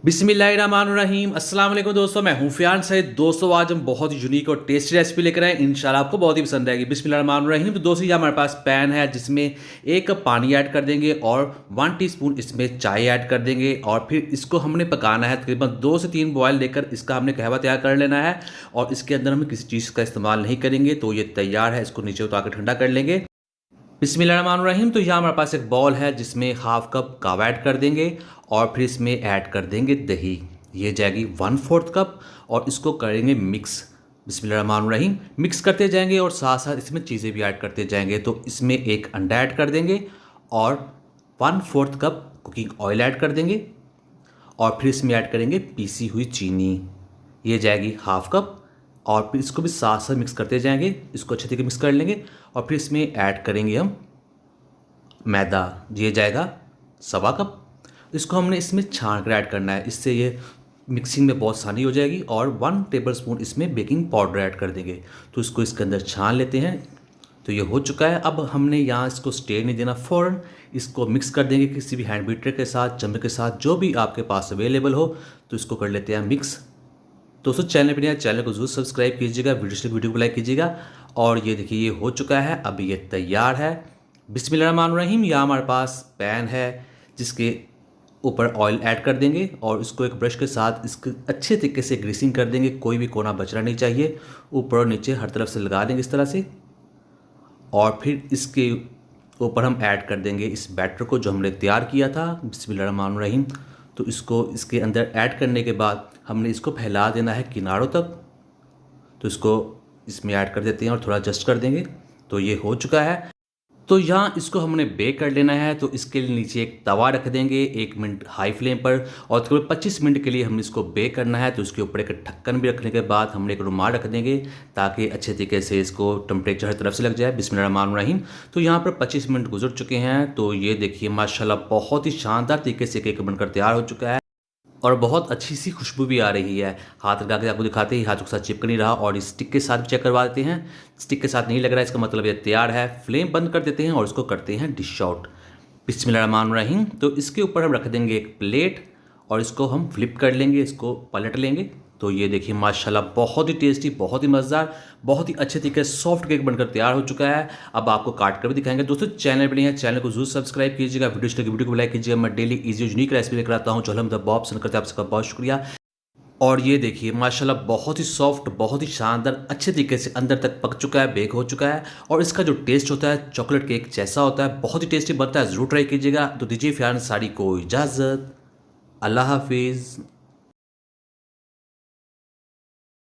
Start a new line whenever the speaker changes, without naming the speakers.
बिस्मिल्लाहिर्रहमानिर्रहीम। अस्सलाम वालेकुम दोस्तों, मैं हूं फियाज से। दोस्तों आज हम बहुत ही यूनिक और टेस्टी रेसिपी लेकर आए, इंशाल्लाह आपको बहुत ही पसंद आएगी। बिस्मिल्लाहिर्रहमानिर्रहीम। तो दोस्तों ये हमारे पास पैन है जिसमें 1 कप पानी ऐड कर देंगे और 1 टीस्पून इसमें चाय ऐड कर देंगे और फिर इसको हमने पकाना है तकरीबन 2 से 3 बॉयल लेकर इसका हमने कहवा तैयार कर लेना है और इसके अंदर हम किसी चीज़ का इस्तेमाल नहीं करेंगे। तो ये तैयार है, इसको नीचे उतार कर ठंडा कर लेंगे। बिस्मिल्लाहिर्रहमानिर्रहीम। तो यहाँ हमारे पास एक बॉल है जिसमें हाफ कप कावा ऐड कर देंगे और फिर इसमें ऐड कर देंगे दही। ये जाएगी 1/4 कप और इसको करेंगे मिक्स। बिस्मिल्लाहिर्रहमानिर्रहीम। मिक्स करते जाएंगे और साथ साथ इसमें चीज़ें भी ऐड करते जाएंगे। तो इसमें एक अंडा ऐड कर देंगे और 1/4 कप कुकिंग ऑयल ऐड कर देंगे और फिर इसमें ऐड करेंगे पीसी हुई चीनी। ये जाएगी हाफ कप और फिर इसको भी साथ साथ मिक्स करते जाएंगे। इसको अच्छे तरीके मिक्स कर लेंगे और फिर इसमें ऐड करेंगे हम मैदा। ये जाएगा 1/4 कप। इसको हमने इसमें छान कर ऐड करना है, इससे ये मिक्सिंग में बहुत आसानी हो जाएगी। और 1 टेबलस्पून इसमें बेकिंग पाउडर ऐड कर देंगे। तो इसको इसके अंदर छान लेते हैं। तो ये हो चुका है। अब हमने यहाँ इसको स्टे नहीं देना, फ़ौरन इसको मिक्स कर देंगे किसी भी हैंड बीटर के साथ, चम्मच के साथ, जो भी आपके पास अवेलेबल हो। तो इसको कर लेते हैं मिक्स। दोस्तों चैनल पर नया, चैनल को जरूर सब्सक्राइब कीजिएगा, वीडियो को लाइक कीजिएगा। और ये देखिए ये हो चुका है, अब ये तैयार है। बिस्मिल्लाहिर्रहमानिर्रहीम। यहाँ हमारे पास पैन है जिसके ऊपर ऑयल ऐड कर देंगे और इसको एक ब्रश के साथ इसके अच्छे तरीके से ग्रीसिंग कर देंगे। कोई भी कोना बचना नहीं चाहिए, ऊपर और नीचे हर तरफ से लगा देंगे इस तरह से। और फिर इसके ऊपर हम ऐड कर देंगे इस बैटर को जो हमने तैयार किया था। बिस्मिल्लाहिर्रहमानिर्रहीम। तो इसको इसके अंदर ऐड करने के बाद हमने इसको फैला देना है किनारों तक। तो इसको इसमें ऐड कर देते हैं और थोड़ा एडजस्ट कर देंगे। तो ये हो चुका है। तो यहाँ इसको हमने बेक कर लेना है। तो इसके लिए नीचे एक तवा रख देंगे 1 मिनट हाई फ्लेम पर और तकरीबन 25 मिनट के लिए हमने इसको बेक करना है। तो उसके ऊपर एक ढक्कन भी रखने के बाद हमने एक रुमाल रख देंगे ताकि अच्छे तरीके से इसको टेम्परेचर हर तरफ से लग जाए। बिस्मिल्लाहिर्रहमानिर्रहीम। तो यहाँ पर 25 मिनट गुजर चुके हैं। तो ये देखिए माशाल्लाह बहुत ही शानदार तरीके से केक बनकर तैयार हो चुका है और बहुत अच्छी सी खुशबू भी आ रही है। हाथ लगा के आपको दिखाते ही हाथों के साथ चिपक नहीं रहा। और इस स्टिक के साथ भी चेक करवा देते हैं, स्टिक के साथ नहीं लग रहा है, इसका मतलब ये तैयार है। फ्लेम बंद कर देते हैं और इसको करते हैं डिश आउट। बिस्मिल्लाहिर्रहमानिर्रहीम। तो इसके ऊपर हम रख देंगे एक प्लेट और इसको हम फ्लिप कर लेंगे, इसको पलट लेंगे। तो ये देखिए माशाल्लाह बहुत ही टेस्टी, बहुत ही मज़ेदार, बहुत ही अच्छे तरीके से सॉफ्ट केक बनकर तैयार हो चुका है। अब आपको काट कर भी दिखाएंगे। दोस्तों चैनल पर नहीं है, चैनल को जरूर सब्सक्राइब कीजिएगा, वीडियो को लाइक कीजिएगा। मैं डेली इजी यूनिक रेसिपी लेकर आता हूँ जो हम बहुत पसंद करते हैं। आप सबका बहुत शुक्रिया। और ये देखिए माशाल्लाह बहुत ही सॉफ्ट, बहुत ही शानदार, अच्छे तरीके से अंदर तक पक चुका है, बेक हो चुका है। और इसका जो टेस्ट होता है चॉकलेट केक जैसा होता है, बहुत ही टेस्टी बनता है। ज़रूर ट्राई कीजिएगा। तो दीजिए फियाज अंसारी को इजाज़त। अल्लाह हाफिज़।